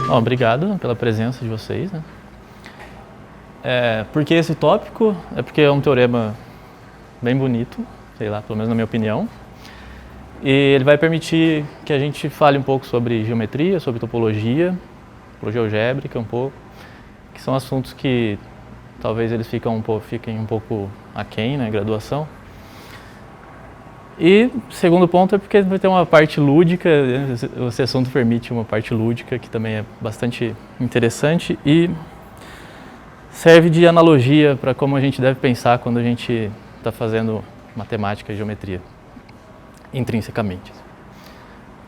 Bom, obrigado pela presença de vocês, né? Por que esse tópico? É porque é um teorema bem bonito, sei lá, pelo menos na minha opinião. E ele vai permitir que a gente fale um pouco sobre geometria, sobre topologia algébrica um pouco, que são assuntos que talvez eles fiquem um pouco aquém na graduação. E segundo ponto é porque vai ter uma parte lúdica, esse assunto permite uma parte lúdica que também é bastante interessante e serve de analogia para como a gente deve pensar quando a gente está fazendo matemática e geometria, intrinsecamente.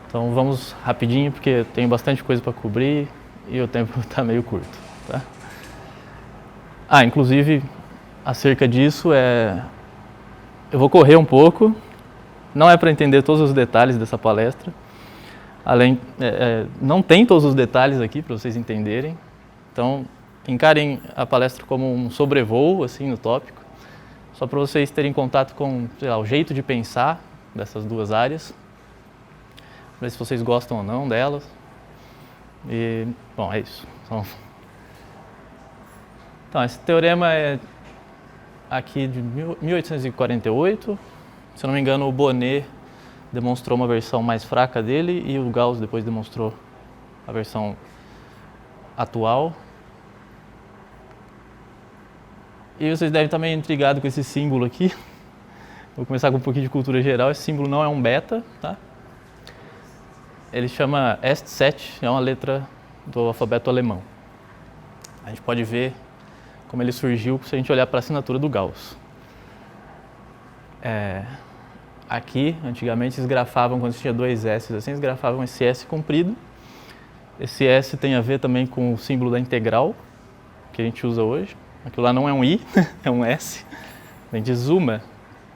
Então vamos rapidinho porque eu tenho bastante coisa para cobrir e o tempo está meio curto. Tá? Inclusive, acerca disso, eu vou correr um pouco. Não é para entender todos os detalhes dessa palestra. Não tem todos os detalhes aqui para vocês entenderem. Então, encarem a palestra como um sobrevoo assim, no tópico, só para vocês terem contato com, sei lá, o jeito de pensar dessas duas áreas, ver se vocês gostam ou não delas. E, bom, é isso. Então, esse teorema é aqui de 1848. Se eu não me engano, o Bonnet demonstrou uma versão mais fraca dele e o Gauss depois demonstrou a versão atual. E vocês devem estar meio intrigados com esse símbolo aqui. Vou começar com um pouquinho de cultura geral. Esse símbolo não é um beta, tá? Ele chama Est7, é uma letra do alfabeto alemão. A gente pode ver como ele surgiu se a gente olhar para a assinatura do Gauss. Aqui, antigamente, eles grafavam, quando tinha dois S, assim, eles grafavam esse S comprido. Esse S tem a ver também com o símbolo da integral, que a gente usa hoje. Aquilo lá não é um I, é um S. Vem de summa,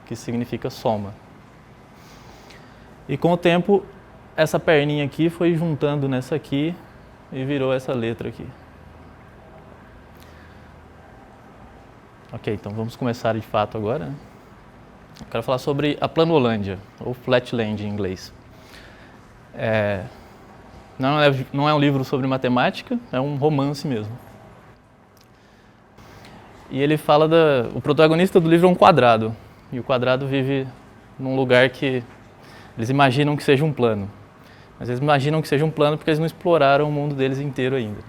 que significa soma. E com o tempo, essa perninha aqui foi juntando nessa aqui e virou essa letra aqui. Ok, então vamos começar de fato agora, né? Eu quero falar sobre a Planolândia, ou Flatland em inglês. Não é um livro sobre matemática, é um romance mesmo. E ele fala o protagonista do livro é um quadrado, e o quadrado vive num lugar que eles imaginam que seja um plano. Mas eles imaginam que seja um plano porque eles não exploraram o mundo deles inteiro ainda.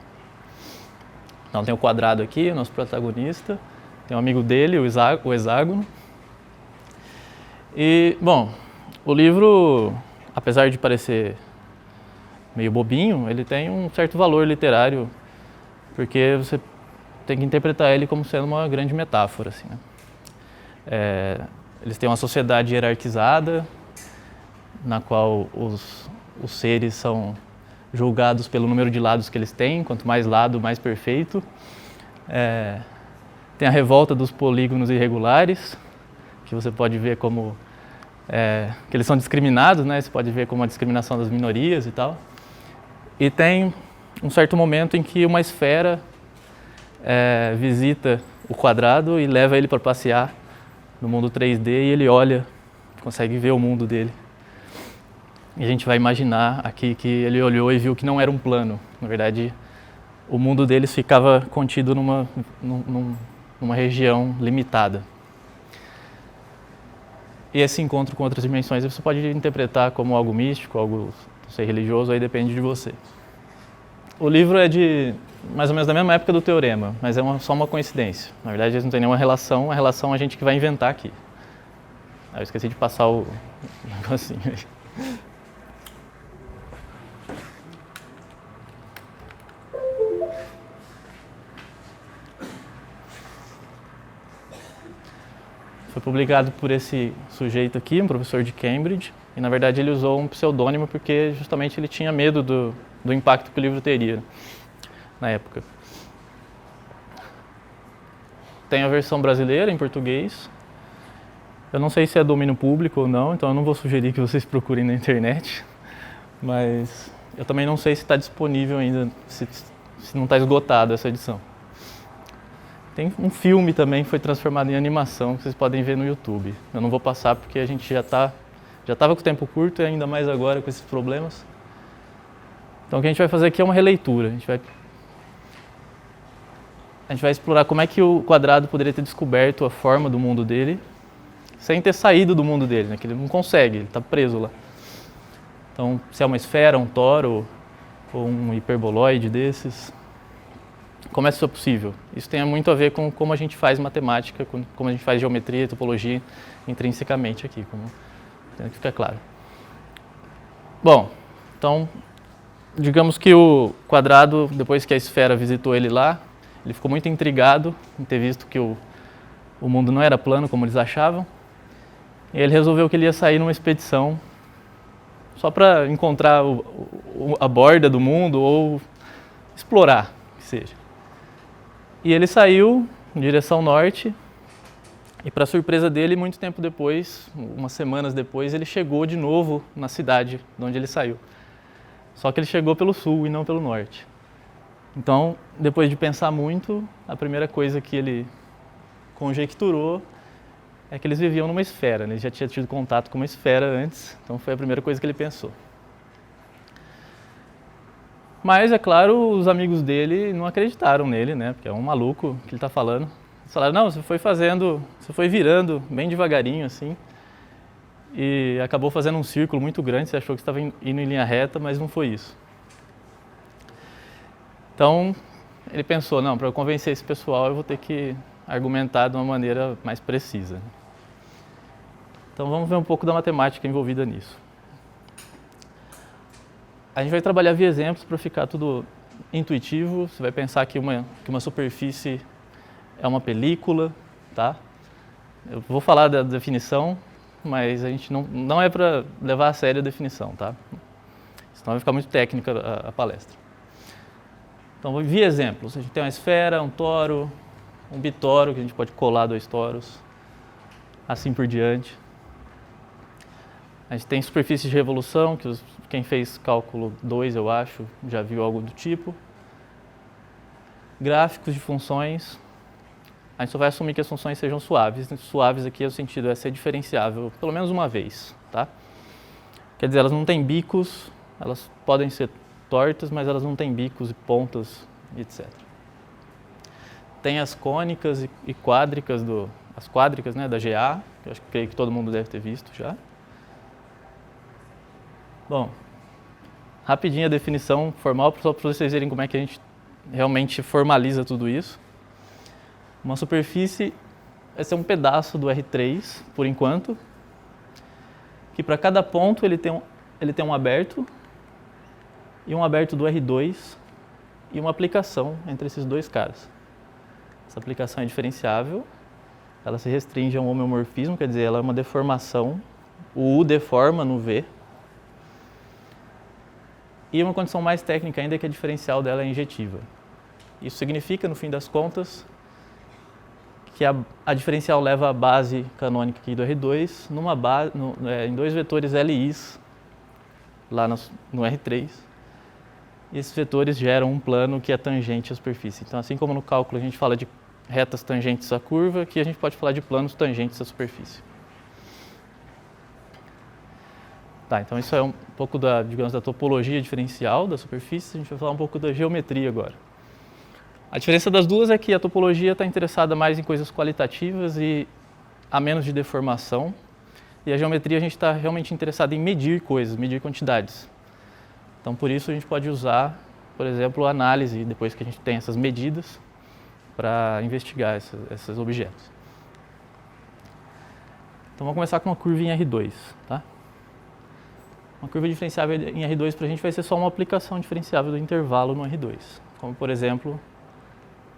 Então tem o quadrado aqui, o nosso protagonista, tem um amigo dele, o hexágono. E, bom, o livro, apesar de parecer meio bobinho, ele tem um certo valor literário, porque você tem que interpretar ele como sendo uma grande metáfora, assim, né? Eles têm uma sociedade hierarquizada, na qual os seres são julgados pelo número de lados que eles têm, quanto mais lado, mais perfeito. Tem a revolta dos polígonos irregulares, que você pode ver como que eles são discriminados, né? Você pode ver como a discriminação das minorias e tal. E tem um certo momento em que uma esfera visita o quadrado e leva ele para passear no mundo 3D e ele olha, consegue ver o mundo dele. E a gente vai imaginar aqui que ele olhou e viu que não era um plano. Na verdade, o mundo deles ficava contido numa região limitada. E esse encontro com outras dimensões você pode interpretar como algo místico, algo, não sei, religioso, aí depende de você. O livro é de mais ou menos da mesma época do teorema, mas é só uma coincidência. Na verdade, eles não têm nenhuma relação, a relação a gente que vai inventar aqui. Eu esqueci de passar o negocinho aí. Foi publicado por esse sujeito aqui, um professor de Cambridge, e na verdade ele usou um pseudônimo porque justamente ele tinha medo do impacto que o livro teria na época. Tem a versão brasileira em português. Eu não sei se é domínio público ou não, então eu não vou sugerir que vocês procurem na internet, mas eu também não sei se está disponível ainda, se não está esgotada essa edição. Tem um filme também que foi transformado em animação que vocês podem ver no YouTube. Eu não vou passar porque a gente já estava com o tempo curto e ainda mais agora com esses problemas. Então o que a gente vai fazer aqui é uma releitura. A gente vai explorar como é que o quadrado poderia ter descoberto a forma do mundo dele sem ter saído do mundo dele, né? Que ele não consegue, ele está preso lá. Então, se é uma esfera, um toro ou um hiperboloide desses, como isso é possível? Isso tem muito a ver com como a gente faz matemática, como a gente faz geometria, topologia intrinsecamente aqui, tem que ficar claro. Bom, então, digamos que o quadrado, depois que a esfera visitou ele lá, ele ficou muito intrigado em ter visto que o mundo não era plano como eles achavam, e ele resolveu que ele ia sair numa expedição só para encontrar a borda do mundo ou explorar, que seja. E ele saiu em direção norte e, para surpresa dele, muito tempo depois, umas semanas depois, ele chegou de novo na cidade de onde ele saiu. Só que ele chegou pelo sul e não pelo norte. Então, depois de pensar muito, a primeira coisa que ele conjecturou é que eles viviam numa esfera, né? Ele já tinha tido contato com uma esfera antes, então foi a primeira coisa que ele pensou. Mas, é claro, os amigos dele não acreditaram nele, né? Porque é um maluco que ele está falando. Eles falaram, não, você foi virando bem devagarinho assim, e acabou fazendo um círculo muito grande, você achou que estava indo em linha reta, mas não foi isso. Então, ele pensou, não, para eu convencer esse pessoal eu vou ter que argumentar de uma maneira mais precisa. Então vamos ver um pouco da matemática envolvida nisso. A gente vai trabalhar via exemplos para ficar tudo intuitivo. Você vai pensar que uma superfície é uma película, tá? Eu vou falar da definição, mas a gente não é para levar a sério a definição, tá? Senão vai ficar muito técnica a palestra. Então, via exemplos. A gente tem uma esfera, um toro, um bitoro, que a gente pode colar 2 toros, assim por diante. A gente tem superfície de revolução, que quem fez cálculo 2, eu acho, já viu algo do tipo. Gráficos de funções. A gente só vai assumir que as funções sejam suaves. Suaves aqui é o sentido é ser diferenciável pelo menos uma vez, tá? Quer dizer, elas não têm bicos, elas podem ser tortas, mas elas não têm bicos e pontas, etc. Tem as cônicas e quádricas, as quádricas, né, da GA, que eu creio que todo mundo deve ter visto já. Bom, rapidinho a definição formal, só para vocês verem como é que a gente realmente formaliza tudo isso. Uma superfície vai ser um pedaço do R3, por enquanto, que para cada ponto ele tem um aberto, e um aberto do R2, e uma aplicação entre esses dois caras. Essa aplicação é diferenciável, ela se restringe a um homeomorfismo, quer dizer, ela é uma deformação, o U deforma no V. E uma condição mais técnica ainda é que a diferencial dela é injetiva. Isso significa, no fim das contas, que a diferencial leva a base canônica aqui do R2 em 2 vetores LIs, lá no R3. E esses vetores geram um plano que é tangente à superfície. Então, assim como no cálculo a gente fala de retas tangentes à curva, aqui a gente pode falar de planos tangentes à superfície. Tá, então isso é um pouco da topologia diferencial da superfície. A gente vai falar um pouco da geometria agora. A diferença das duas é que a topologia está interessada mais em coisas qualitativas e a menos de deformação. E a geometria a gente está realmente interessado em medir coisas, medir quantidades. Então, por isso a gente pode usar, por exemplo, a análise, depois que a gente tem essas medidas, para investigar esses objetos. Então, vamos começar com uma curva em R2, tá? Uma curva diferenciável em R2 para a gente vai ser só uma aplicação diferenciável do intervalo no R2, como, por exemplo,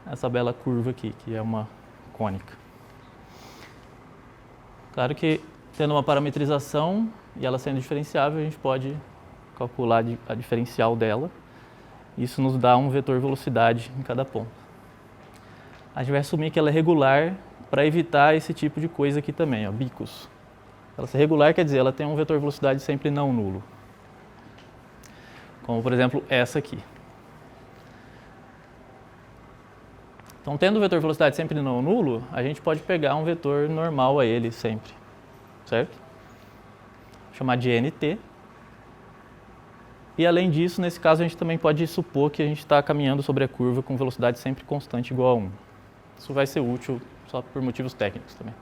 essa bela curva aqui, que é uma cônica. Claro que, tendo uma parametrização e ela sendo diferenciável, a gente pode calcular a diferencial dela. Isso nos dá um vetor velocidade em cada ponto. A gente vai assumir que ela é regular para evitar esse tipo de coisa aqui também, ó, bicos. Ela ser regular quer dizer ela tem um vetor velocidade sempre não nulo. Como, por exemplo, essa aqui. Então, tendo o vetor velocidade sempre não nulo, a gente pode pegar um vetor normal a ele sempre, certo? Vou chamar de NT. E além disso, nesse caso, a gente também pode supor que a gente está caminhando sobre a curva com velocidade sempre constante igual a 1. Isso vai ser útil só por motivos técnicos também.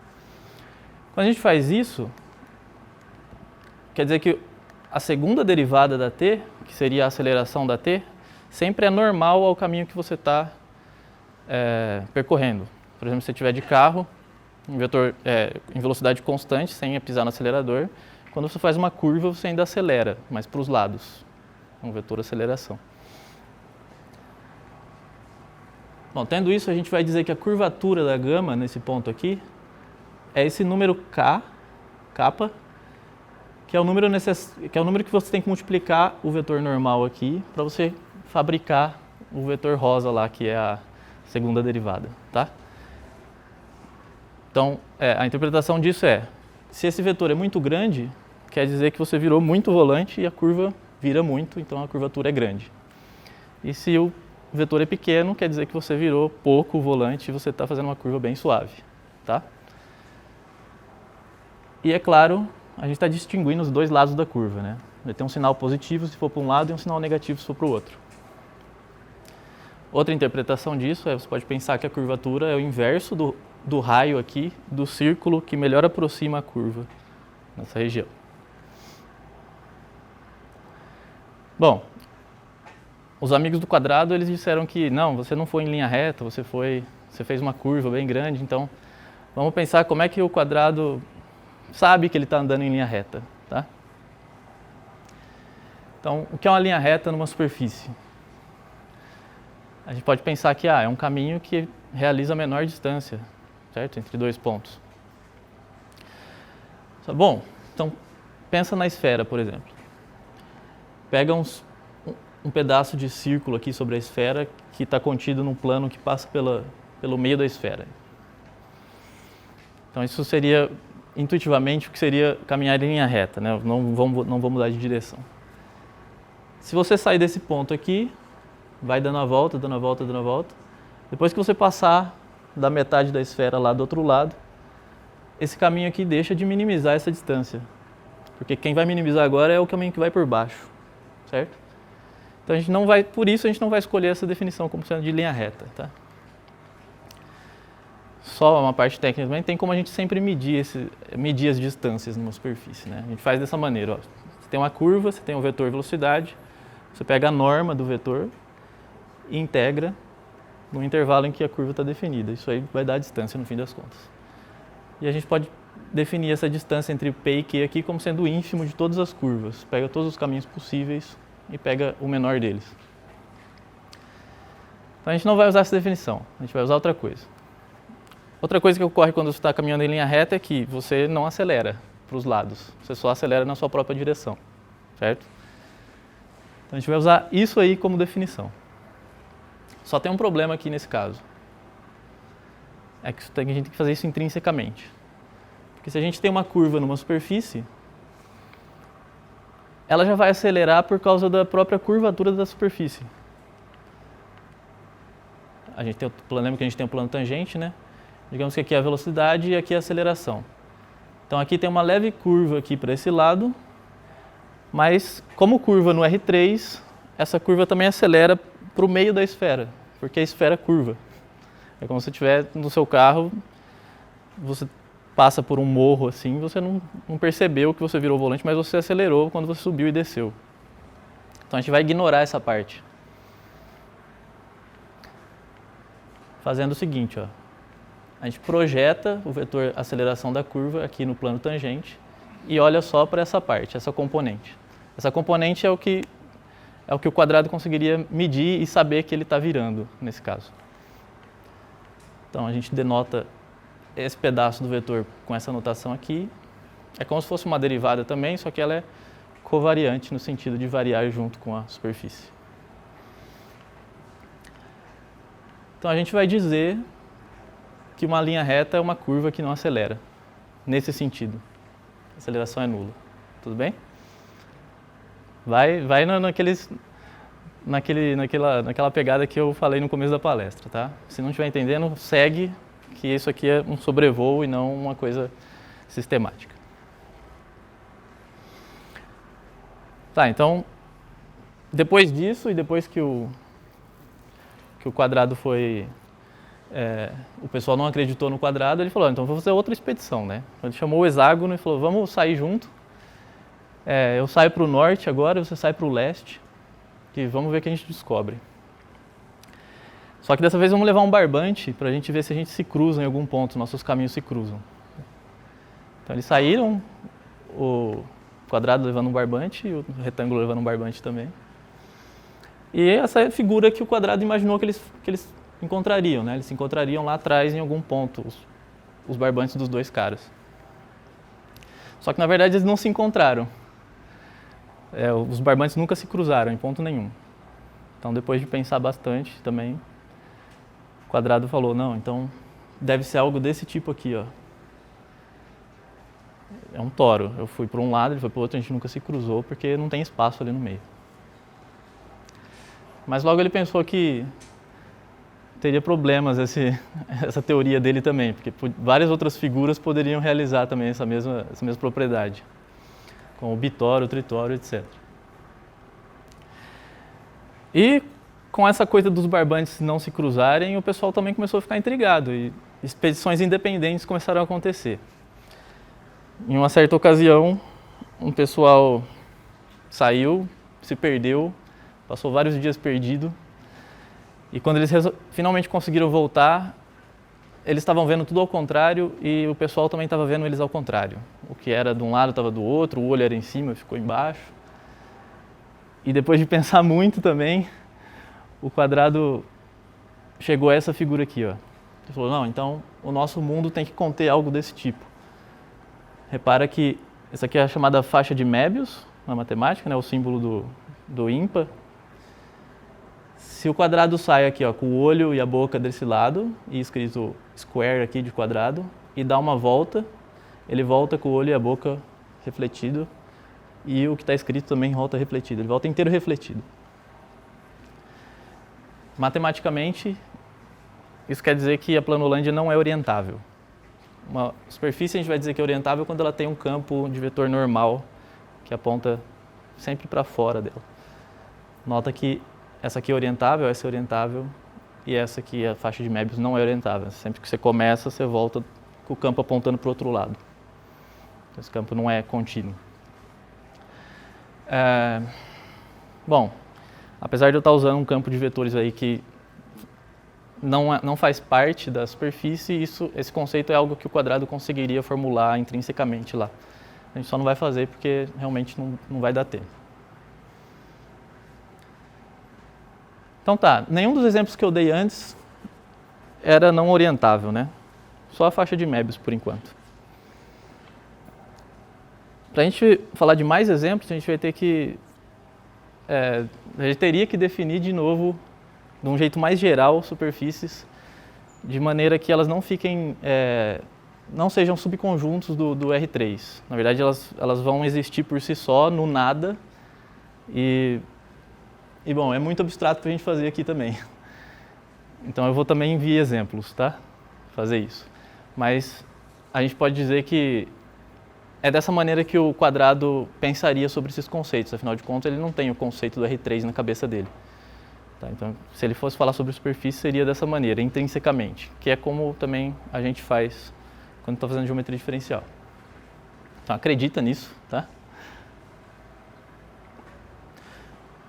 Quando a gente faz isso, quer dizer que a segunda derivada da t, que seria a aceleração da t, sempre é normal ao caminho que você está percorrendo. Por exemplo, se você estiver de carro, em vetor em velocidade constante, sem pisar no acelerador, quando você faz uma curva, você ainda acelera, mas para os lados. É um vetor aceleração. Bom, tendo isso, a gente vai dizer que a curvatura da gama, nesse ponto aqui, é esse número k, kappa, que é o número que você tem que multiplicar o vetor normal aqui para você fabricar o vetor rosa lá, que é a segunda derivada, tá? Então, a interpretação disso se esse vetor é muito grande, quer dizer que você virou muito volante e a curva vira muito, então a curvatura é grande. E se o vetor é pequeno, quer dizer que você virou pouco volante e você está fazendo uma curva bem suave, tá? E é claro, a gente está distinguindo os dois lados da curva, né? Vai ter um sinal positivo se for para um lado e um sinal negativo se for para o outro. Outra interpretação disso você pode pensar que a curvatura é o inverso do raio aqui, do círculo que melhor aproxima a curva nessa região. Bom, os amigos do quadrado, eles disseram que não, você não foi em linha reta, você fez uma curva bem grande, então vamos pensar como é que o quadrado sabe que ele está andando em linha reta, tá? Então, o que é uma linha reta numa superfície? A gente pode pensar que é um caminho que realiza a menor distância, certo? Entre dois pontos. Bom, então pensa na esfera, por exemplo. Pega um pedaço de círculo aqui sobre a esfera que está contido num plano que passa pelo meio da esfera. Então isso seria, intuitivamente, o que seria caminhar em linha reta, né? Não vou mudar de direção. Se você sair desse ponto aqui, vai dando a volta, dando a volta, dando a volta. Depois que você passar da metade da esfera lá do outro lado, esse caminho aqui deixa de minimizar essa distância. Porque quem vai minimizar agora é o caminho que vai por baixo, certo? Então por isso a gente não vai escolher essa definição como sendo de linha reta, tá? Só uma parte técnica também, tem como a gente sempre medir as distâncias numa superfície, né? A gente faz dessa maneira, ó. Você tem uma curva, você tem um vetor velocidade, você pega a norma do vetor e integra no intervalo em que a curva está definida. Isso aí vai dar a distância no fim das contas. E a gente pode definir essa distância entre P e Q aqui como sendo o ínfimo de todas as curvas. Pega todos os caminhos possíveis e pega o menor deles. Então a gente não vai usar essa definição, a gente vai usar outra coisa. Outra coisa que ocorre quando você está caminhando em linha reta é que você não acelera para os lados, você só acelera na sua própria direção, certo? Então a gente vai usar isso aí como definição. Só tem um problema aqui nesse caso. É que a gente tem que fazer isso intrinsecamente. Porque se a gente tem uma curva numa superfície, ela já vai acelerar por causa da própria curvatura da superfície. Lembra que a gente tem o plano tangente, né? Digamos que aqui é a velocidade e aqui é a aceleração. Então aqui tem uma leve curva aqui para esse lado, mas como curva no R3, essa curva também acelera para o meio da esfera, porque a esfera é curva. É como se você estiver no seu carro, você passa por um morro assim, você não percebeu que você virou o volante, mas você acelerou quando você subiu e desceu. Então a gente vai ignorar essa parte. Fazendo o seguinte, ó. A gente projeta o vetor aceleração da curva aqui no plano tangente e olha só para essa parte, essa componente. Essa componente é o que o quadrado conseguiria medir e saber que ele está virando, nesse caso. Então a gente denota esse pedaço do vetor com essa notação aqui. É como se fosse uma derivada também, só que ela é covariante no sentido de variar junto com a superfície. Então a gente vai dizer que uma linha reta é uma curva que não acelera, nesse sentido. A aceleração é nula. Tudo bem? Vai naquela pegada que eu falei no começo da palestra, tá? Se não estiver entendendo, segue, que isso aqui é um sobrevoo e não uma coisa sistemática. Tá, então, Depois disso, e depois que o quadrado foi... o pessoal não acreditou no quadrado, ele falou, então vou fazer outra expedição, né? Ele chamou o hexágono e falou, vamos sair junto. Eu saio para o norte agora, você sai para o leste, e vamos ver o que a gente descobre. Só que dessa vez vamos levar um barbante para a gente ver se a gente se cruza em algum ponto, nossos caminhos se cruzam. Então eles saíram, o quadrado levando um barbante e o retângulo levando um barbante também. E essa é a figura que o quadrado imaginou que eles encontrariam, né? Eles se encontrariam lá atrás em algum ponto, os barbantes dos dois caras. Só que na verdade eles não se encontraram. Os barbantes nunca se cruzaram em ponto nenhum. Então depois de pensar bastante também, o quadrado falou, não, então deve ser algo desse tipo aqui, ó. É um toro. Eu fui para um lado, ele foi para o outro, a gente nunca se cruzou porque não tem espaço ali no meio. Mas logo ele pensou que teria problemas essa teoria dele também, porque várias outras figuras poderiam realizar também essa mesma propriedade, como o bitório, o tritório, etc. E com essa coisa dos barbantes não se cruzarem, o pessoal também começou a ficar intrigado e expedições independentes começaram a acontecer. Em uma certa ocasião, um pessoal saiu, se perdeu, passou vários dias perdido. E quando eles finalmente conseguiram voltar, eles estavam vendo tudo ao contrário e o pessoal também estava vendo eles ao contrário. O que era de um lado estava do outro, o olho era em cima, ficou embaixo. E depois de pensar muito também, o quadrado chegou a essa figura aqui, ó. Ele falou, não, então o nosso mundo tem que conter algo desse tipo. Repara que essa aqui é a chamada faixa de Möbius, na matemática, né, o símbolo do ímpar. Se o quadrado sai aqui, ó, com o olho e a boca desse lado, e escrito square aqui de quadrado, e dá uma volta, ele volta com o olho e a boca refletido, e o que está escrito também volta refletido, ele volta inteiro refletido. Matematicamente, isso quer dizer que a planolândia não é orientável. Uma superfície a gente vai dizer que é orientável quando ela tem um campo de vetor normal, que aponta sempre para fora dela. Nota que essa aqui é orientável, essa é orientável, e essa aqui, a faixa de Möbius, não é orientável. Sempre que você começa, você volta com o campo apontando para o outro lado. Esse campo não é contínuo. Bom, apesar de eu estar usando um campo de vetores aí que não faz parte da superfície, esse conceito é algo que o quadrado conseguiria formular intrinsecamente lá. A gente só não vai fazer porque realmente não vai dar tempo. Então tá, nenhum dos exemplos que eu dei antes era não orientável, né? Só a faixa de Möbius por enquanto. Para a gente falar de mais exemplos, a gente vai ter que... a gente teria que definir de novo, de um jeito mais geral, superfícies, de maneira que elas não fiquem... não sejam subconjuntos do R3. Na verdade, elas vão existir por si só, no nada, e bom, é muito abstrato para a gente fazer aqui também. Então eu vou também enviar exemplos, tá? Fazer isso. Mas a gente pode dizer que é dessa maneira que o quadrado pensaria sobre esses conceitos. Afinal de contas, ele não tem o conceito do R3 na cabeça dele. Tá? Então, se ele fosse falar sobre superfície, seria dessa maneira, intrinsecamente. Que é como também a gente faz quando está fazendo geometria diferencial. Então acredita nisso, tá?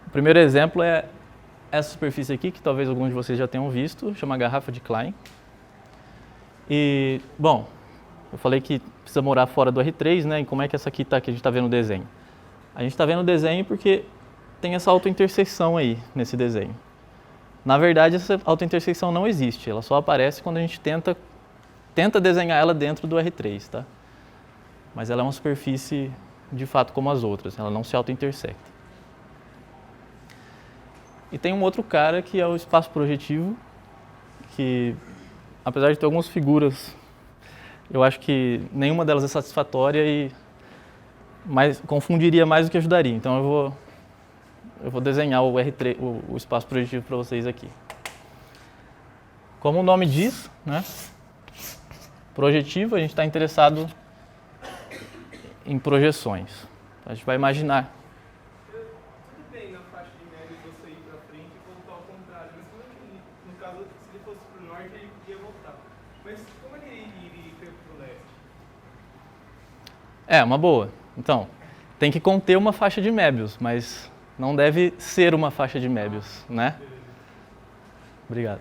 O primeiro exemplo é essa superfície aqui, que talvez alguns de vocês já tenham visto, chama garrafa de Klein. E, bom, eu falei que precisa morar fora do R3, né? E como é que essa aqui está, que a gente está vendo o desenho? A gente está vendo o desenho porque tem essa autointerseção aí, nesse desenho. Na verdade, essa autointerseção não existe, ela só aparece quando a gente tenta desenhar ela dentro do R3, tá? Mas ela é uma superfície, de fato, como as outras, ela não se autointersecta. E tem um outro cara que é o espaço projetivo, que apesar de ter algumas figuras, eu acho que nenhuma delas é satisfatória e confundiria mais do que ajudaria. Então eu vou desenhar o R3, o espaço projetivo para vocês aqui. Como o nome diz, né? Projetivo, a gente está interessado em projeções. A gente vai imaginar. Tudo bem na faixa de É, uma boa. Então, tem que conter uma faixa de Möbius, mas não deve ser uma faixa de Möbius, né? Obrigado.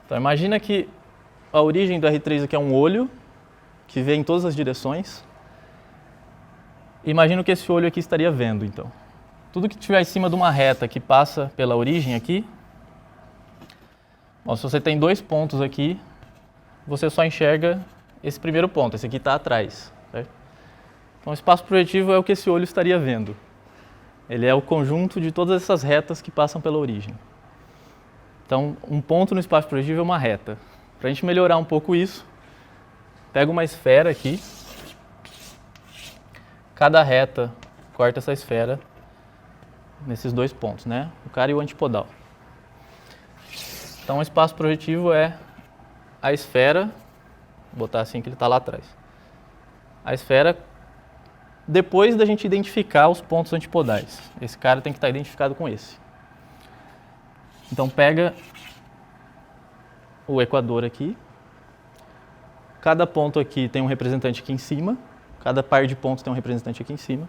Então, imagina que a origem do R3 aqui é um olho, que vê em todas as direções. Imagina que esse olho aqui estaria vendo, então. Tudo que estiver em cima de uma reta que passa pela origem aqui, bom, se você tem 2 pontos aqui, você só enxerga esse primeiro ponto, esse aqui está atrás. Certo? Então, o espaço projetivo é o que esse olho estaria vendo. Ele é o conjunto de todas essas retas que passam pela origem. Então, um ponto no espaço projetivo é uma reta. Para a gente melhorar um pouco isso, pega uma esfera aqui, cada reta corta essa esfera nesses 2 pontos, né? O cara e o antipodal. Então, o espaço projetivo é a esfera, vou botar assim que ele está lá atrás. A esfera, depois da gente identificar os pontos antipodais. Esse cara tem que estar identificado com esse. Então, pega o equador aqui. Cada ponto aqui tem um representante aqui em cima. Cada par de pontos tem um representante aqui em cima.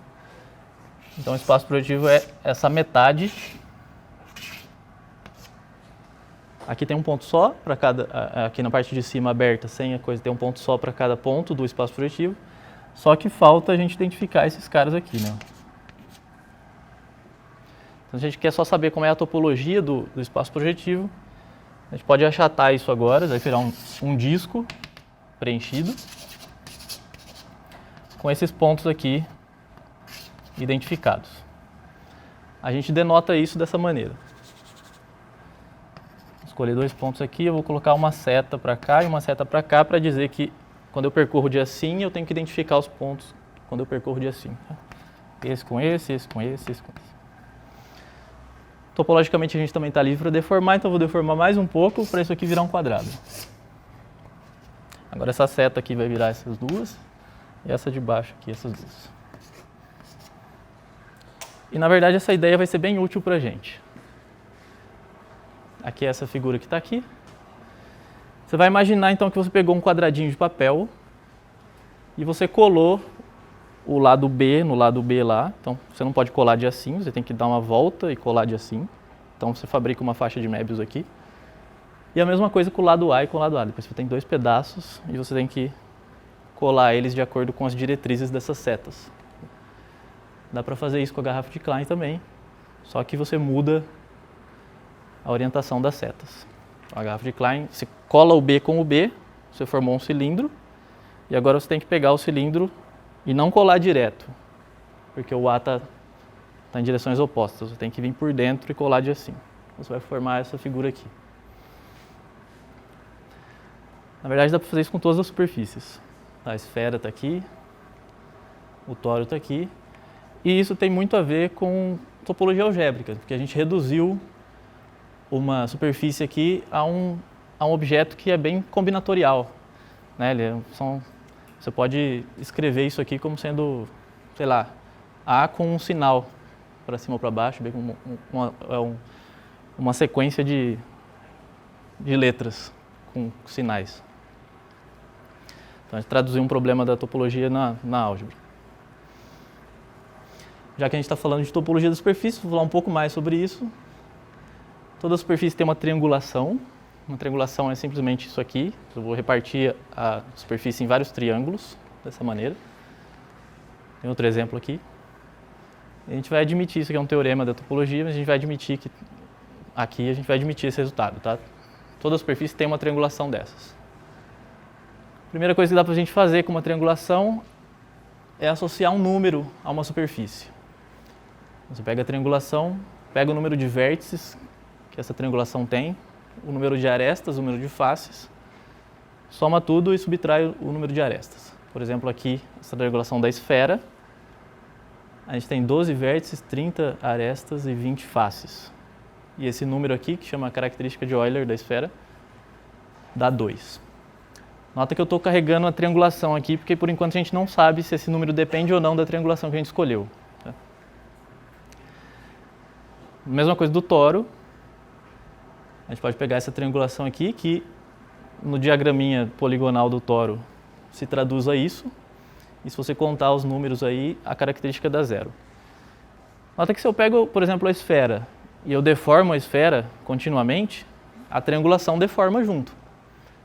Então, o espaço projetivo é essa metade. Aqui tem um ponto só para cada, aqui na parte de cima aberta, sem a coisa, tem um ponto só para cada ponto do espaço projetivo. Só que falta a gente identificar esses caras aqui, né? Então, a gente quer só saber como é a topologia do espaço projetivo. A gente pode achatar isso agora, vai virar um disco preenchido com esses pontos aqui identificados. A gente denota isso dessa maneira. Vou escolher 2 pontos aqui, eu vou colocar uma seta para cá e uma seta para cá para dizer que quando eu percorro de assim, eu tenho que identificar os pontos quando eu percorro de assim. Esse com esse, esse com esse, esse com esse. Topologicamente a gente também está livre para deformar, então eu vou deformar mais um pouco para isso aqui virar um quadrado. Agora essa seta aqui vai virar essas duas e essa de baixo aqui, essas duas. E na verdade essa ideia vai ser bem útil para a gente. Aqui é essa figura que está aqui. Você vai imaginar então que você pegou um quadradinho de papel e você colou o lado B no lado B lá. Então você não pode colar de assim, você tem que dar uma volta e colar de assim. Então você fabrica uma faixa de Möbius aqui. E a mesma coisa com o lado A e com o lado A. Depois você tem 2 pedaços e você tem que colar eles de acordo com as diretrizes dessas setas. Dá para fazer isso com a garrafa de Klein também, só que você muda a orientação das setas. A garrafa de Klein, você cola o B com o B, você formou um cilindro, e agora você tem que pegar o cilindro e não colar direto, porque o A está em direções opostas, você tem que vir por dentro e colar de assim. Você vai formar essa figura aqui. Na verdade dá para fazer isso com todas as superfícies. A esfera está aqui, o tório está aqui, e isso tem muito a ver com topologia algébrica, porque a gente reduziu uma superfície aqui a um objeto que é bem combinatorial. Né? Você pode escrever isso aqui como sendo, sei lá, A com um sinal para cima ou para baixo, bem como uma sequência de letras com sinais. Então, a gente traduziu um problema da topologia na álgebra. Já que a gente está falando de topologia da superfície, vou falar um pouco mais sobre isso. Toda superfície tem uma triangulação. Uma triangulação é simplesmente isso aqui. Eu vou repartir a superfície em vários triângulos, dessa maneira. Tem outro exemplo aqui. A gente vai admitir, isso aqui é um teorema da topologia, mas a gente vai admitir que aqui a gente vai admitir esse resultado, tá? Toda superfície tem uma triangulação dessas. A primeira coisa que dá para a gente fazer com uma triangulação é associar um número a uma superfície. Você pega a triangulação, pega o número de vértices que essa triangulação tem, o número de arestas, o número de faces, soma tudo e subtrai o número de arestas. Por exemplo, aqui, essa triangulação da esfera, a gente tem 12 vértices, 30 arestas e 20 faces. E esse número aqui, que chama a característica de Euler da esfera, dá 2. Nota que eu estou carregando a triangulação aqui, porque por enquanto a gente não sabe se esse número depende ou não da triangulação que a gente escolheu. Tá? Mesma coisa do toro. A gente pode pegar essa triangulação aqui, que no diagraminha poligonal do toro se traduz a isso. E se você contar os números aí, a característica dá zero. Nota que se eu pego, por exemplo, a esfera e eu deformo a esfera continuamente, a triangulação deforma junto.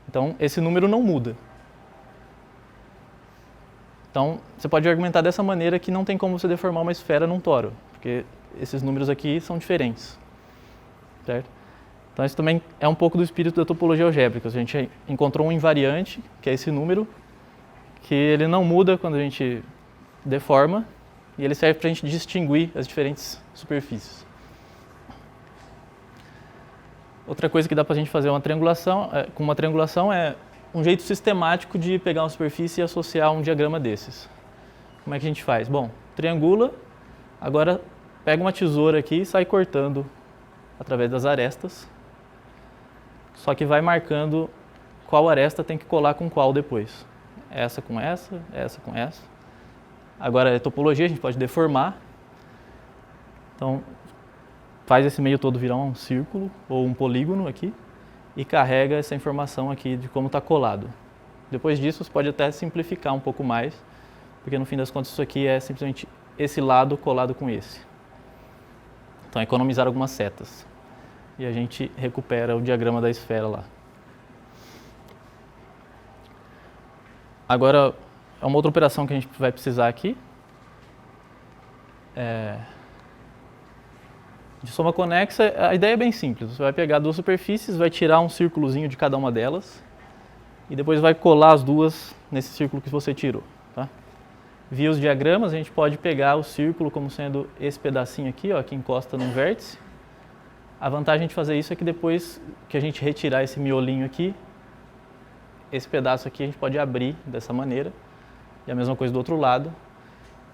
Então, esse número não muda. Então, você pode argumentar dessa maneira que não tem como você deformar uma esfera num toro, porque esses números aqui são diferentes, certo? Então, isso também é um pouco do espírito da topologia algébrica. A gente encontrou um invariante, que é esse número, que ele não muda quando a gente deforma, e ele serve para a gente distinguir as diferentes superfícies. Outra coisa que dá para a gente fazer com uma triangulação é um jeito sistemático de pegar uma superfície e associar um diagrama desses. Como é que a gente faz? Bom, triangula, agora pega uma tesoura aqui e sai cortando através das arestas, só que vai marcando qual aresta tem que colar com qual depois. Essa com essa, essa com essa. Agora é topologia, a gente pode deformar. Então, faz esse meio todo virar um círculo ou um polígono aqui e carrega essa informação aqui de como está colado. Depois disso, você pode até simplificar um pouco mais, porque no fim das contas isso aqui é simplesmente esse lado colado com esse. Então, economizar algumas setas. E a gente recupera o diagrama da esfera lá. Agora, é uma outra operação que a gente vai precisar aqui. De soma conexa, a ideia é bem simples. Você vai pegar duas superfícies, vai tirar um círculozinho de cada uma delas e depois vai colar as duas nesse círculo que você tirou. Tá? Via os diagramas, a gente pode pegar o círculo como sendo esse pedacinho aqui, ó, que encosta no vértice. A vantagem de fazer isso é que depois que a gente retirar esse miolinho aqui, esse pedaço aqui a gente pode abrir dessa maneira, e a mesma coisa do outro lado,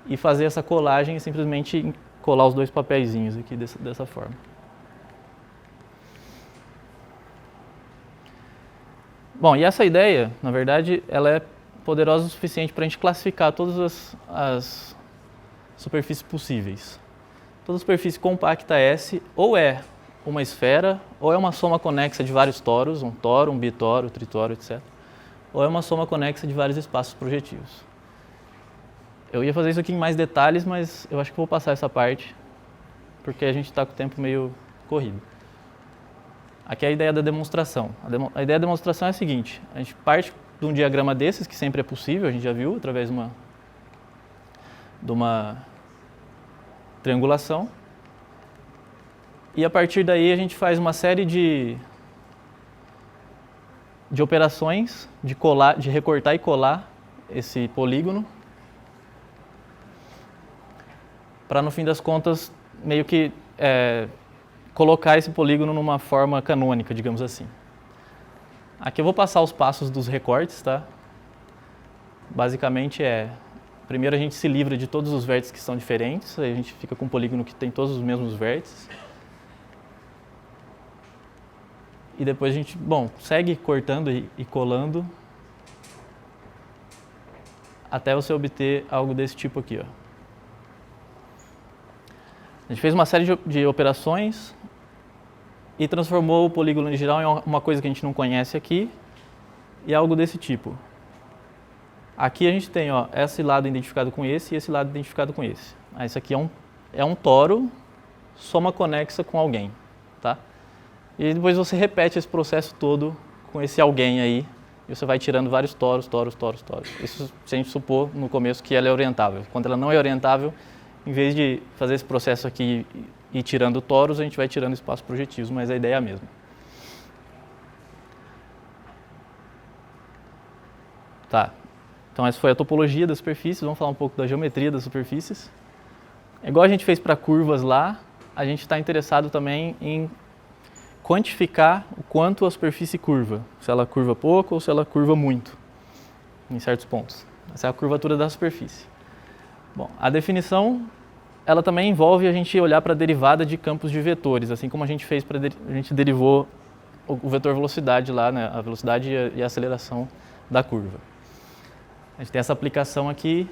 e fazer essa colagem e simplesmente colar os dois papeizinhos aqui dessa forma. Bom, e essa ideia, na verdade, ela é poderosa o suficiente para a gente classificar todas as superfícies possíveis. Toda superfície compacta S ou é uma esfera, ou é uma soma conexa de vários toros, um toro, um bitoro, um tritoro, etc. Ou é uma soma conexa de vários espaços projetivos. Eu ia fazer isso aqui em mais detalhes, mas eu acho que vou passar essa parte, porque a gente está com o tempo meio corrido. Aqui é a ideia da demonstração. A ideia da demonstração é a seguinte: a gente parte de um diagrama desses, que sempre é possível, a gente já viu, através de uma triangulação. E a partir daí a gente faz uma série de operações de recortar e colar esse polígono, para no fim das contas meio que colocar esse polígono numa forma canônica, digamos assim. Aqui eu vou passar os passos dos recortes, tá? Basicamente primeiro a gente se livra de todos os vértices que são diferentes, aí a gente fica com um polígono que tem todos os mesmos vértices. E depois a gente, segue cortando e colando até você obter algo desse tipo aqui, ó. A gente fez uma série de operações e transformou o polígono em geral em uma coisa que a gente não conhece aqui e algo desse tipo. Aqui a gente tem, ó, esse lado identificado com esse e esse lado identificado com esse. Esse aqui é um toro soma conexa com alguém, tá? E depois você repete esse processo todo com esse alguém aí e você vai tirando vários toros. Isso se a gente supor no começo que ela é orientável. Quando ela não é orientável, em vez de fazer esse processo aqui e ir tirando toros, a gente vai tirando espaços projetivos, mas a ideia é a mesma. Tá, então essa foi a topologia das superfícies, vamos falar um pouco da geometria das superfícies. Igual a gente fez para curvas lá, a gente está interessado também em quantificar o quanto a superfície curva, se ela curva pouco ou se ela curva muito, em certos pontos. Essa é a curvatura da superfície. Bom, a definição, ela também envolve a gente olhar para a derivada de campos de vetores, assim como a gente fez a gente derivou o vetor velocidade lá, né, a velocidade e a aceleração da curva. A gente tem essa aplicação aqui,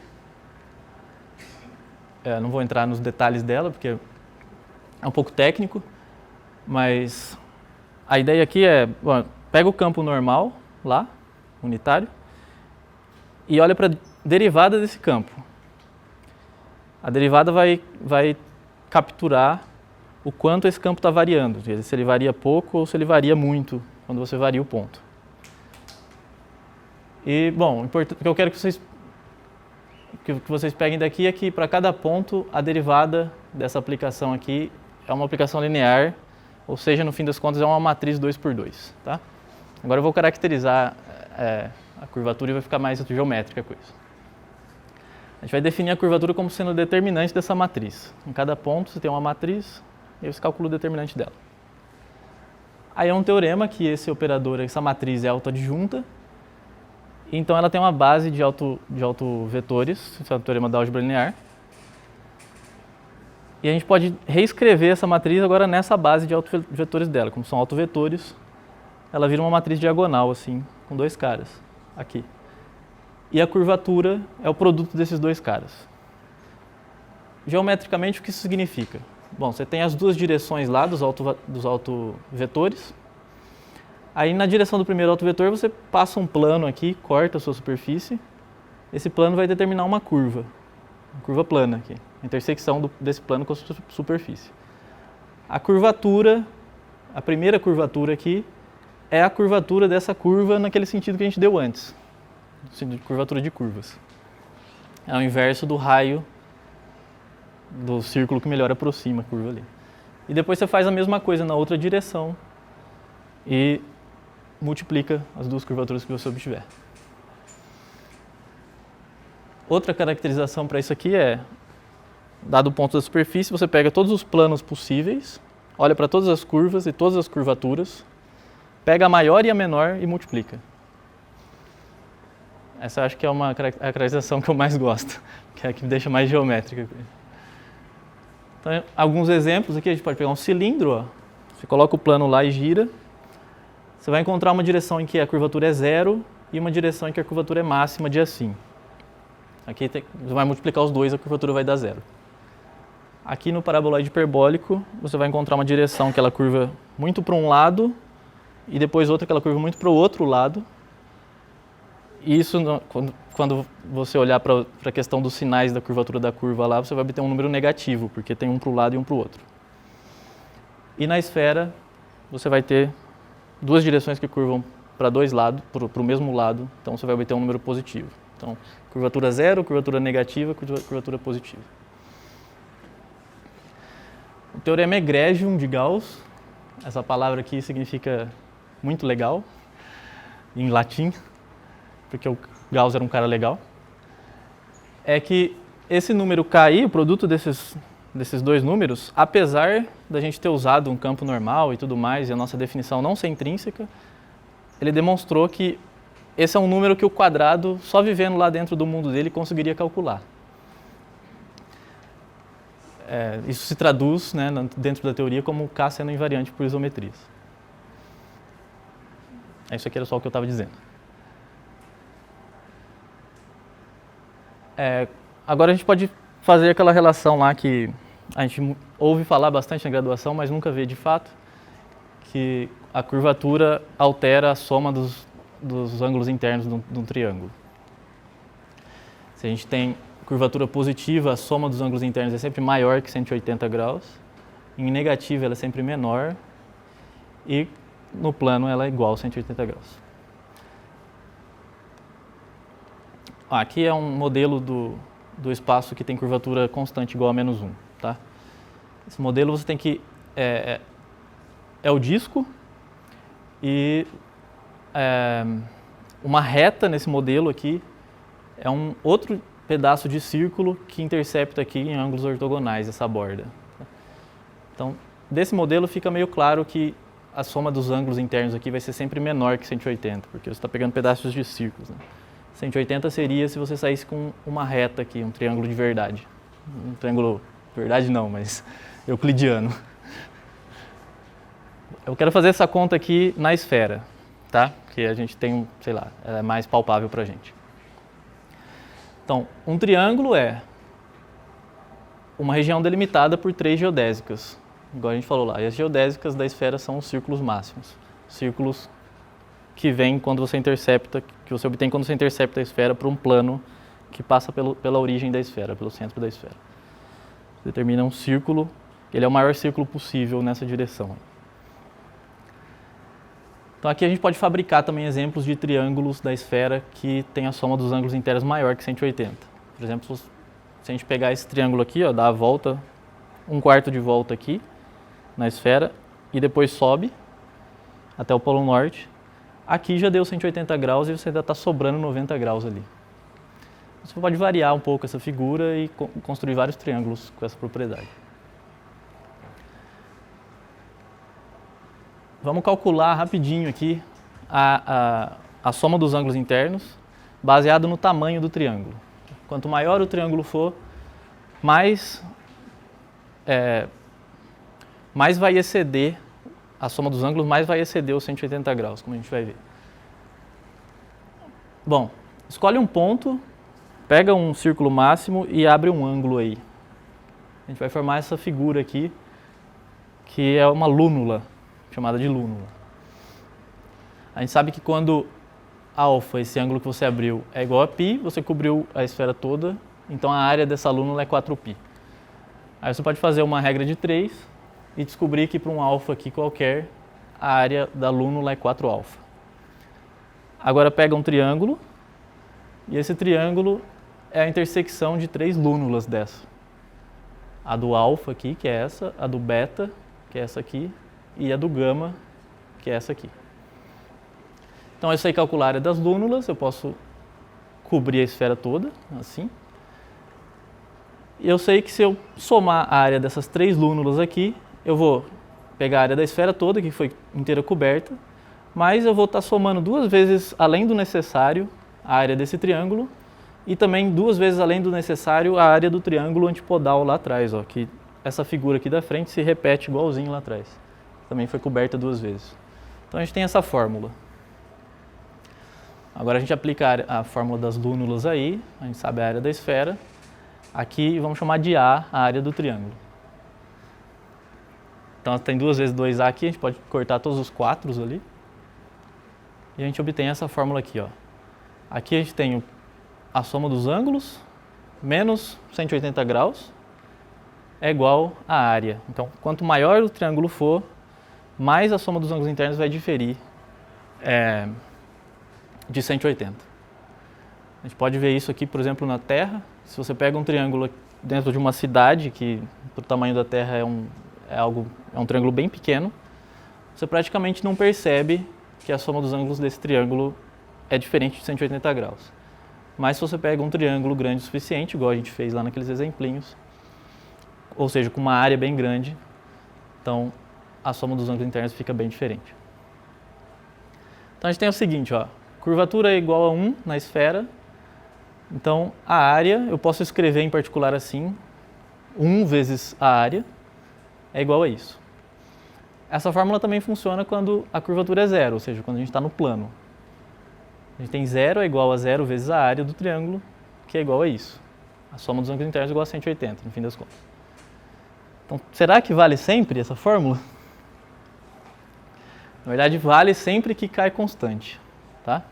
não vou entrar nos detalhes dela, porque é um pouco técnico, mas a ideia aqui pega o campo normal lá, unitário, e olha para a derivada desse campo. A derivada vai capturar o quanto esse campo está variando, se ele varia pouco ou se ele varia muito, quando você varia o ponto. E, bom, o que eu quero que vocês peguem daqui é que para cada ponto a derivada dessa aplicação aqui é uma aplicação linear, ou seja, no fim das contas é uma matriz 2×2. Tá? Agora eu vou caracterizar a curvatura e vai ficar mais geométrica a coisa. A gente vai definir a curvatura como sendo o determinante dessa matriz. Em cada ponto você tem uma matriz e aí você calcula o determinante dela. Aí é um teorema que esse operador, essa matriz é autoadjunta, então ela tem uma base de autovetores, esse é o teorema da álgebra linear. E a gente pode reescrever essa matriz agora nessa base de autovetores dela. Como são autovetores, ela vira uma matriz diagonal, assim, com dois caras, aqui. E a curvatura é o produto desses dois caras. Geometricamente, o que isso significa? Bom, você tem as duas direções lá dos autovetores. Aí na direção do primeiro autovetor você passa um plano aqui, corta a sua superfície. Esse plano vai determinar uma curva plana aqui, a intersecção desse plano com a superfície. A curvatura, a primeira curvatura aqui, é a curvatura dessa curva naquele sentido que a gente deu antes, curvatura de curvas. É o inverso do raio do círculo que melhor aproxima a curva ali. E depois você faz a mesma coisa na outra direção e multiplica as duas curvaturas que você obtiver. Outra caracterização para isso aqui é, dado o ponto da superfície, você pega todos os planos possíveis, olha para todas as curvas e todas as curvaturas, pega a maior e a menor e multiplica. Essa eu acho que é a caracterização que eu mais gosto, que é a que me deixa mais geométrica. Então, alguns exemplos aqui, a gente pode pegar um cilindro, ó. Você coloca o plano lá e gira. Você vai encontrar uma direção em que a curvatura é zero e uma direção em que a curvatura é máxima de assim. Aqui você vai multiplicar os dois, a curvatura vai dar zero. Aqui no paraboloide hiperbólico, você vai encontrar uma direção que ela curva muito para um lado e depois outra que ela curva muito para o outro lado. E isso, quando você olhar para a questão dos sinais da curvatura da curva lá, você vai obter um número negativo, porque tem um para o lado e um para o outro. E na esfera, você vai ter duas direções que curvam para dois lados, para o mesmo lado, então você vai obter um número positivo. Então, curvatura zero, curvatura negativa, curvatura positiva. O teorema egregium de Gauss, essa palavra aqui significa muito legal, em latim, porque o Gauss era um cara legal, é que esse número Ki, o produto desses dois números, apesar da gente ter usado um campo normal e tudo mais, e a nossa definição não ser intrínseca, ele demonstrou que esse é um número que o quadrado, só vivendo lá dentro do mundo dele, conseguiria calcular. Isso se traduz, né, dentro da teoria como K sendo invariante por isometrias. Isso aqui era só o que eu estava dizendo. Agora a gente pode fazer aquela relação lá que a gente ouve falar bastante na graduação, mas nunca vê de fato, que a curvatura altera a soma dos ângulos internos de um triângulo. Se a gente tem curvatura positiva, a soma dos ângulos internos é sempre maior que 180 graus, em negativa ela é sempre menor e no plano ela é igual a 180 graus. Aqui é um modelo do espaço que tem curvatura constante igual a -1. Tá? Esse modelo você tem que... é o disco e uma reta nesse modelo aqui é um outro pedaço de círculo que intercepta aqui em ângulos ortogonais essa borda. Então, desse modelo fica meio claro que a soma dos ângulos internos aqui vai ser sempre menor que 180, porque você está pegando pedaços de círculos. Né? 180 seria se você saísse com uma reta aqui, um triângulo de verdade. Um triângulo, verdade não, mas euclidiano. Eu quero fazer essa conta aqui na esfera, tá? Que a gente tem, sei lá, é mais palpável para a gente. Então, um triângulo é uma região delimitada por 3 geodésicas, igual a gente falou lá. E as geodésicas da esfera são os círculos máximos. Círculos que vêm quando você intercepta, que você obtém quando você intercepta a esfera por um plano que passa pela origem da esfera, pelo centro da esfera. Você determina um círculo, ele é o maior círculo possível nessa direção. Então aqui a gente pode fabricar também exemplos de triângulos da esfera que tem a soma dos ângulos internos maior que 180. Por exemplo, se a gente pegar esse triângulo aqui, ó, dá a volta, 1/4 de volta aqui na esfera e depois sobe até o Polo Norte, aqui já deu 180 graus e você ainda está sobrando 90 graus ali. Você pode variar um pouco essa figura e construir vários triângulos com essa propriedade. Vamos calcular rapidinho aqui a soma dos ângulos internos baseado no tamanho do triângulo. Quanto maior o triângulo for, mais vai exceder, a soma dos ângulos mais vai exceder os 180 graus, como a gente vai ver. Bom, escolhe um ponto, pega um círculo máximo e abre um ângulo aí. A gente vai formar essa figura aqui, que é uma lúnula, chamada de lúnula. A gente sabe que quando alfa, esse ângulo que você abriu, é igual a π, você cobriu a esfera toda, então a área dessa lúnula é 4π. Aí você pode fazer uma regra de 3 e descobrir que para um alfa aqui qualquer, a área da lúnula é 4alfa. Agora pega um triângulo, e esse triângulo é a intersecção de 3 lúnulas dessa. A do alfa aqui, que é essa, a do beta, que é essa aqui, e a do gama, que é essa aqui. Então eu sei calcular a área das lúnulas, eu posso cobrir a esfera toda, assim. E eu sei que se eu somar a área dessas 3 lúnulas aqui, eu vou pegar a área da esfera toda, que foi inteira coberta, mas eu vou estar somando 2 vezes além do necessário a área desse triângulo e também 2 vezes além do necessário a área do triângulo antipodal lá atrás, ó, que essa figura aqui da frente se repete igualzinho lá atrás. Também foi coberta 2 vezes. Então a gente tem essa fórmula. Agora a gente aplica a fórmula das lúnulas aí, a gente sabe a área da esfera. Aqui vamos chamar de A a área do triângulo. Então tem 2 vezes 2A aqui, a gente pode cortar todos os 4 ali. E a gente obtém essa fórmula aqui, ó. Aqui a gente tem a soma dos ângulos menos 180 graus é igual à área. Então quanto maior o triângulo for, mais a soma dos ângulos internos vai diferir de 180. A gente pode ver isso aqui, por exemplo, na Terra. Se você pega um triângulo dentro de uma cidade, que para o tamanho da Terra é um triângulo bem pequeno, você praticamente não percebe que a soma dos ângulos desse triângulo é diferente de 180 graus. Mas se você pega um triângulo grande o suficiente, igual a gente fez lá naqueles exemplinhos, ou seja, com uma área bem grande, então a soma dos ângulos internos fica bem diferente. Então a gente tem o seguinte, ó, curvatura é igual a 1 na esfera, então a área, eu posso escrever em particular assim, 1 vezes a área é igual a isso. Essa fórmula também funciona quando a curvatura é 0, ou seja, quando a gente está no plano. A gente tem 0 é igual a 0 vezes a área do triângulo, que é igual a isso. A soma dos ângulos internos é igual a 180, no fim das contas. Então, será que vale sempre essa fórmula? Na verdade, vale sempre que cai constante, tá?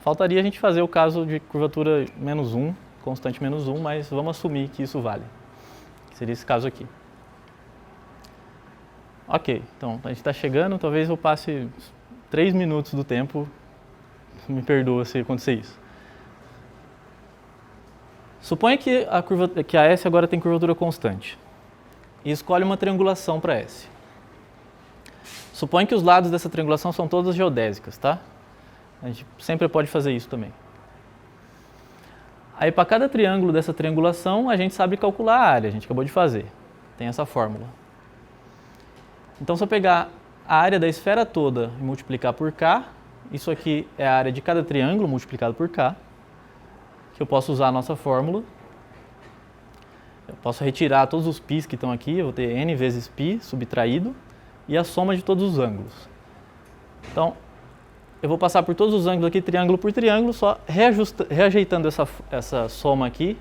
Faltaria a gente fazer o caso de curvatura menos 1, constante menos 1, mas vamos assumir que isso vale. Seria esse caso aqui. Ok, então a gente está chegando, talvez eu passe 3 minutos do tempo, me perdoa se acontecer isso. Suponha que a S agora tem curvatura constante e escolhe uma triangulação para S. Suponha que os lados dessa triangulação são todas geodésicas, tá? A gente sempre pode fazer isso também. Aí para cada triângulo dessa triangulação, a gente sabe calcular a área, a gente acabou de fazer. Tem essa fórmula. Então se eu pegar a área da esfera toda e multiplicar por K, isso aqui é a área de cada triângulo multiplicado por K, que eu posso usar a nossa fórmula. Eu posso retirar todos os π's que estão aqui, eu vou ter n vezes π subtraído e a soma de todos os ângulos. Então, eu vou passar por todos os ângulos aqui, triângulo por triângulo, só reajeitando essa soma aqui,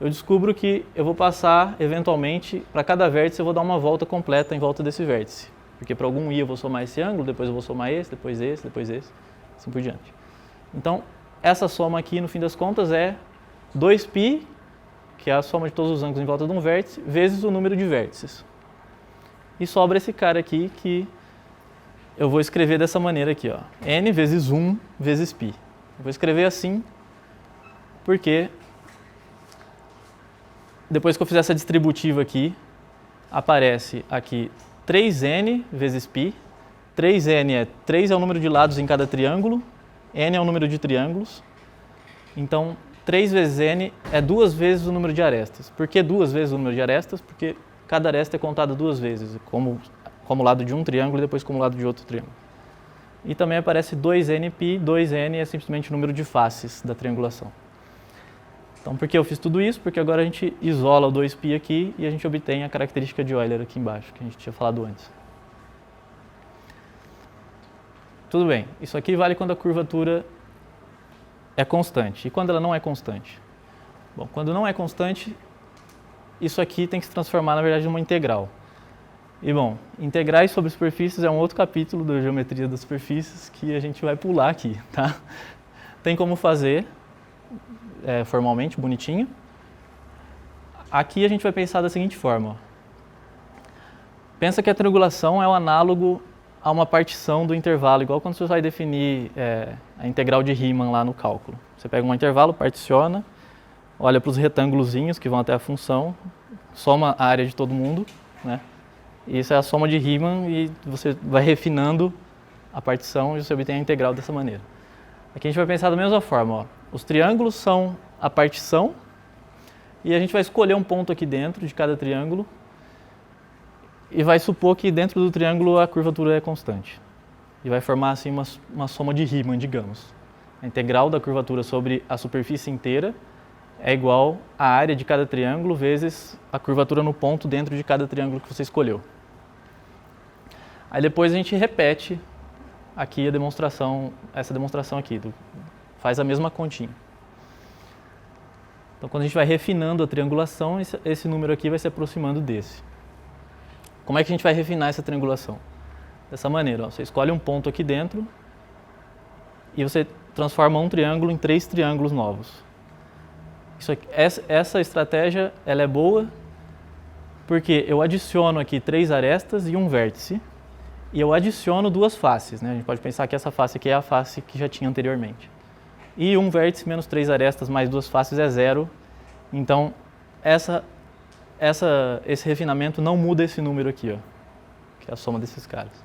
eu descubro que eu vou passar, eventualmente, para cada vértice eu vou dar uma volta completa em volta desse vértice. Porque para algum i eu vou somar esse ângulo, depois eu vou somar esse, depois esse, depois esse, assim por diante. Então, essa soma aqui, no fim das contas, é 2π, que é a soma de todos os ângulos em volta de um vértice, vezes o número de vértices. E sobra esse cara aqui que eu vou escrever dessa maneira aqui, ó, n vezes 1 vezes π. Eu vou escrever assim porque depois que eu fizer essa distributiva aqui, aparece aqui 3n vezes π. 3n 3 é o número de lados em cada triângulo, n é o número de triângulos. Então, 3 vezes n é 2 vezes o número de arestas. Por que 2 vezes o número de arestas? Porque cada aresta é contada 2 vezes, como lado de um triângulo e depois como lado de outro triângulo. E também aparece 2nπ, 2n é simplesmente o número de faces da triangulação. Então, por que eu fiz tudo isso? Porque agora a gente isola o 2π aqui e a gente obtém a característica de Euler aqui embaixo, que a gente tinha falado antes. Tudo bem, isso aqui vale quando a curvatura é constante. E quando ela não é constante? Bom, quando não é constante, isso aqui tem que se transformar, na verdade, numa integral. E, bom, integrais sobre superfícies é um outro capítulo da geometria das superfícies que a gente vai pular aqui, tá? Tem como fazer formalmente, bonitinho. Aqui a gente vai pensar da seguinte forma. Ó. Pensa que a triangulação é o análogo a uma partição do intervalo, igual quando você vai definir a integral de Riemann lá no cálculo. Você pega um intervalo, particiona, olha para os retângulozinhos que vão até a função, soma a área de todo mundo, né? E isso é a soma de Riemann e você vai refinando a partição e você obtém a integral dessa maneira. Aqui a gente vai pensar da mesma forma. Ó. Os triângulos são a partição e a gente vai escolher um ponto aqui dentro de cada triângulo e vai supor que dentro do triângulo a curvatura é constante. E vai formar assim uma soma de Riemann, digamos. A integral da curvatura sobre a superfície inteira é igual à área de cada triângulo vezes a curvatura no ponto dentro de cada triângulo que você escolheu. Aí depois a gente repete aqui a demonstração, essa demonstração aqui, faz a mesma continha. Então quando a gente vai refinando a triangulação, esse número aqui vai se aproximando desse. Como é que a gente vai refinar essa triangulação? Dessa maneira, ó, você escolhe um ponto aqui dentro e você transforma um triângulo em 3 triângulos novos. Essa estratégia ela é boa porque eu adiciono aqui 3 arestas e um vértice e eu adiciono 2 faces. Né? A gente pode pensar que essa face aqui é a face que já tinha anteriormente. E um vértice menos 3 arestas mais 2 faces é 0. Então, esse refinamento não muda esse número aqui, ó, que é a soma desses caras.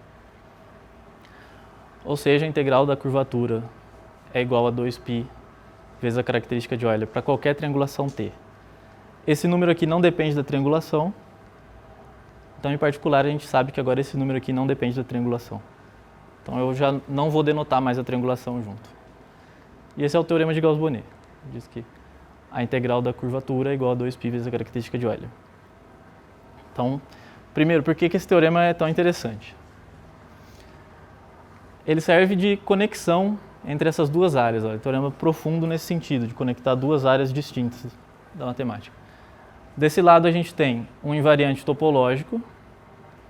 Ou seja, a integral da curvatura é igual a 2π vezes a característica de Euler para qualquer triangulação T. Esse número aqui não depende da triangulação, então em particular a gente sabe que agora esse número aqui não depende da triangulação. Então eu já não vou denotar mais a triangulação junto. E esse é o teorema de Gauss-Bonnet. Diz que a integral da curvatura é igual a 2π vezes a característica de Euler. Então, primeiro, por que esse teorema é tão interessante? Ele serve de conexão entre essas duas áreas. Ó, teorema profundo nesse sentido, de conectar duas áreas distintas da matemática. Desse lado a gente tem um invariante topológico,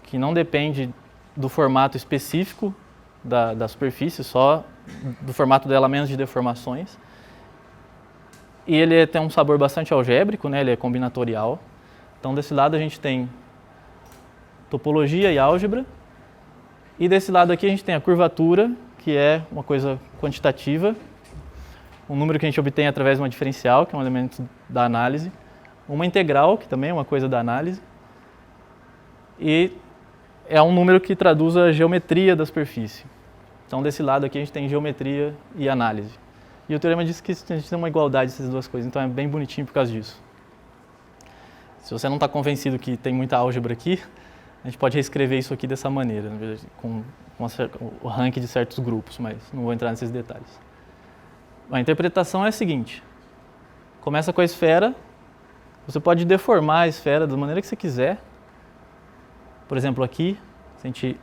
que não depende do formato específico da superfície, só do formato dela menos de deformações. E ele tem um sabor bastante algébrico, né? Ele é combinatorial. Então desse lado a gente tem topologia e álgebra. E desse lado aqui a gente tem a curvatura, que é uma coisa quantitativa, um número que a gente obtém através de uma diferencial, que é um elemento da análise, uma integral, que também é uma coisa da análise, e é um número que traduz a geometria da superfície. Então desse lado aqui a gente tem geometria e análise. E o teorema diz que a gente tem uma igualdade dessas duas coisas, então é bem bonitinho por causa disso. Se você não está convencido que tem muita álgebra aqui, a gente pode reescrever isso aqui dessa maneira, na verdade, com o ranking de certos grupos, mas não vou entrar nesses detalhes. A interpretação é a seguinte: começa com a esfera, você pode deformar a esfera da maneira que você quiser. Por exemplo, aqui, se a gente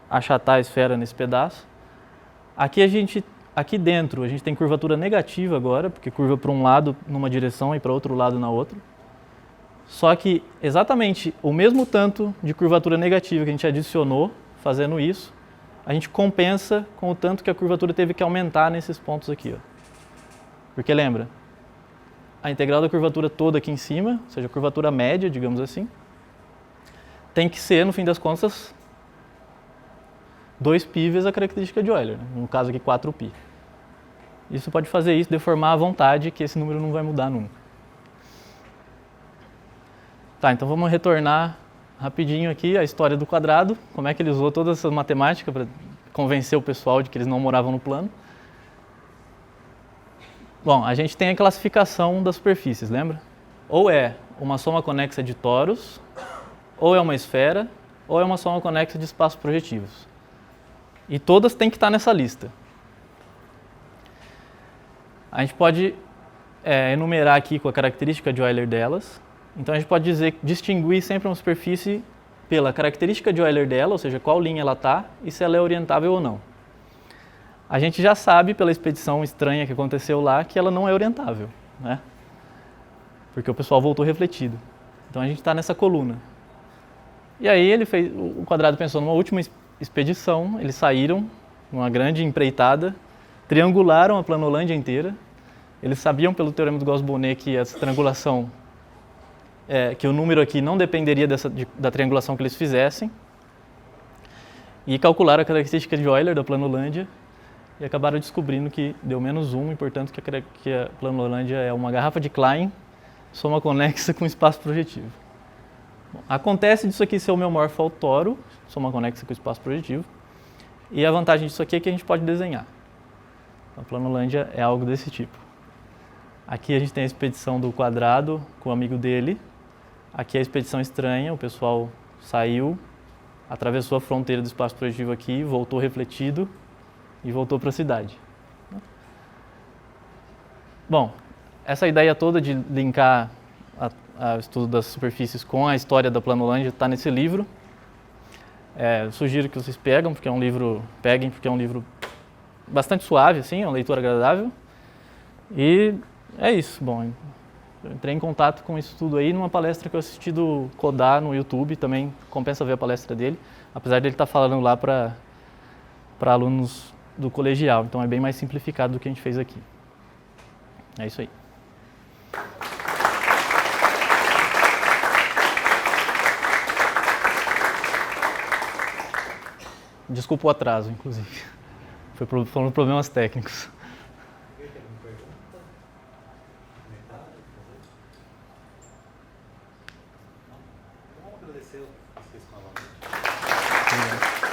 achatar a esfera nesse pedaço, aqui dentro a gente tem curvatura negativa agora, porque curva para um lado numa direção e para outro lado na outra. Só que exatamente o mesmo tanto de curvatura negativa que a gente adicionou fazendo isso, a gente compensa com o tanto que a curvatura teve que aumentar nesses pontos aqui. Ó. Porque lembra, a integral da curvatura toda aqui em cima, ou seja, a curvatura média, digamos assim, tem que ser, no fim das contas, 2π vezes a característica de Euler, né? No caso aqui 4π. Isso pode fazer isso, deformar à vontade, que esse número não vai mudar nunca. Tá, então vamos retornar rapidinho aqui a história do quadrado, como é que ele usou toda essa matemática para convencer o pessoal de que eles não moravam no plano. Bom, a gente tem a classificação das superfícies, lembra? Ou é uma soma conexa de toros, ou é uma esfera, ou é uma soma conexa de espaços projetivos. E todas têm que estar nessa lista. A gente pode enumerar aqui com a característica de Euler delas. Então a gente pode distinguir sempre uma superfície pela característica de Euler dela, ou seja, qual linha ela está e se ela é orientável ou não. A gente já sabe pela expedição estranha que aconteceu lá que ela não é orientável, né? Porque o pessoal voltou refletido. Então a gente está nessa coluna. E aí o quadrado pensou numa última expedição, eles saíram numa grande empreitada, triangularam a planolândia inteira. Eles sabiam pelo teorema do Gauss-Bonnet que essa triangulação, que o número aqui não dependeria da triangulação que eles fizessem. E calcularam a característica de Euler da planolândia e acabaram descobrindo que deu -1 e, portanto, que a planolândia é uma garrafa de Klein, soma conexa com espaço projetivo. Bom, acontece disso aqui ser homeomorfo ao toro, soma conexa com espaço projetivo, e a vantagem disso aqui é que a gente pode desenhar. A planolândia é algo desse tipo. Aqui a gente tem a expedição do quadrado com o amigo dele, aqui é a expedição estranha, o pessoal saiu, atravessou a fronteira do espaço projetivo aqui, voltou refletido e voltou para a cidade. Bom, essa ideia toda de linkar o estudo das superfícies com a história da planolândia está nesse livro. Sugiro que vocês peguem, porque é um livro bastante suave, assim, é uma leitura agradável. E é isso. Bom, eu entrei em contato com isso tudo aí numa palestra que eu assisti do Kodá no YouTube, também compensa ver a palestra dele, apesar dele estar falando lá para alunos do colegial, então é bem mais simplificado do que a gente fez aqui. É isso aí. Desculpa o atraso, inclusive. Foram problemas técnicos. Vamos agradecer vocês novamente.